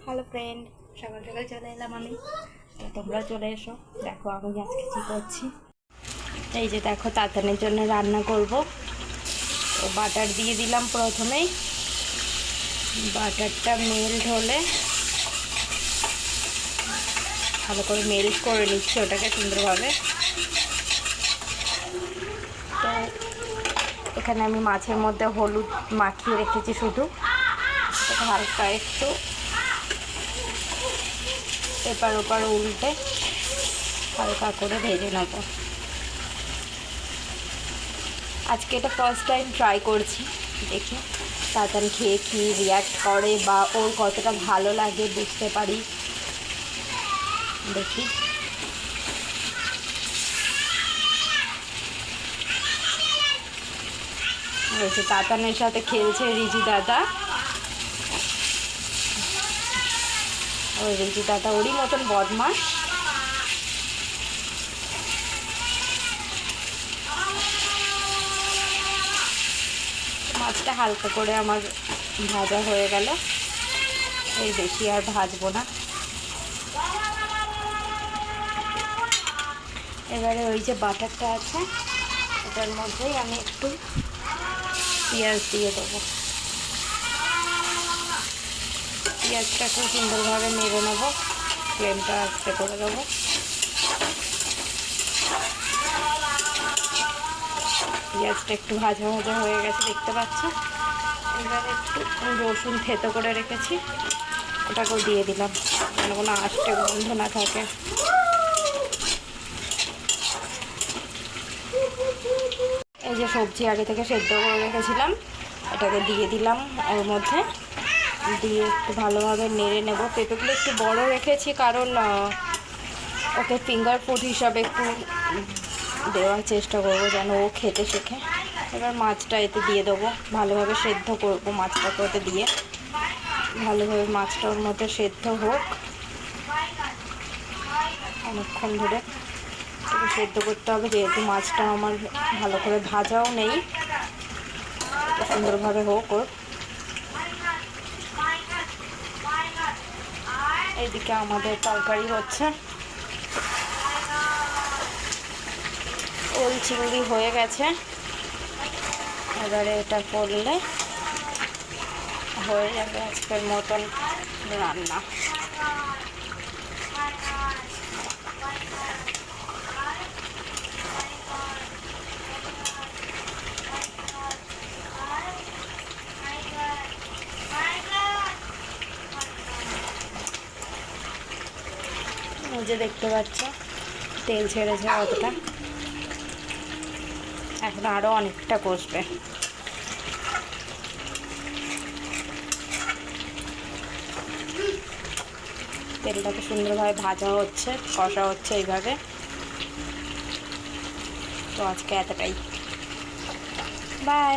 Hello friend, সকাল সকাল চলে এলাম আমি। তো তোমরা চলে এসো, দেখো আমি আজকে কী করছি। এই যে দেখো, তাতানের জন্য রান্না করব। তো বাটার দিয়ে দিলাম প্রথমেই। বাটারটা মেল্ট হলে ভালো করে মেল্ট করে নিচ্ছি ওটাকে সুন্দরভাবে। তো এখানে আমি মাছের মধ্যে হলুদ মাখিয়ে রেখেছি, শুধু হালকা একটু এপার ওপার উল্টে হালকা করে ভেজে নেব। আজকে এটা ফার্স্ট টাইম ট্রাই করছি, দেখি তাতান খেয়ে কী রিয়াক্ট করে বা ওর কতটা ভালো লাগে বুঝতে পারি, দেখি। তাতানের সাথে খেলছে রিজু দাদা। ওই রিজু দাদা ওরই মতন বদমাস। মাছটা হালকা করে আমার ভাজা হয়ে গেল, এই বেশি আর ভাজবো না। এবারে ওই যে বাটারটা আছে এটার মধ্যেই আমি একটু পেঁয়াজ দিয়ে দেবো। পেঁয়াজটা খুব সুন্দরভাবে নেড়ে নেবো, ফ্লেমটা আস্তে করে দেবো। পেঁয়াজটা একটু ভাজা ভাজা হয়ে গেছে, দেখতে পাচ্ছ। এবারে একটু রসুন থেতো করে রেখেছি, ওটাকেও দিয়ে দিলাম, যেন কোনো আষ্টে গন্ধ না থাকে। এই যে সবজি আগে থেকে সেদ্ধ করে রেখেছিলাম, এটাকে দিয়ে দিলাম ওর মধ্যে, দিয়ে একটু ভালোভাবে নেড়ে নেব। পেঁপেগুলো একটু বড় রেখেছি, কারণ ওকে ফিঙ্গার ফুড হিসাবে একটু দেওয়ার চেষ্টা করবো যেন ও খেতে শেখে। এবার মাছটা এতে দিয়ে দেবো, ভালোভাবে সেদ্ধ করবো মাছটাকে ওতে দিয়ে। ভালোভাবে মাছটা ওর মধ্যে সেদ্ধ হোক, অনেকক্ষণ ধরে সেদ্ধ করতে হবে, যেহেতু মাছটা আমার ভালো করে ভাজাও নেই, সুন্দরভাবে হোক ওর। এইদিকে আমাদের তরকারি হচ্ছে, ওল চিংড়ি হয়ে গেছে। এবারে এটা করলে হয়ে যাবে আজকের মতন রান্না। যে দেখতে পাচ্ছ তেল ছেড়েছে কতটা, এখন আরও অনেকটা কষবে। তেলটাকে সুন্দরভাবে ভাজা হচ্ছে, কষা হচ্ছে এইভাবে। তো আজকে এতটাই, বাই।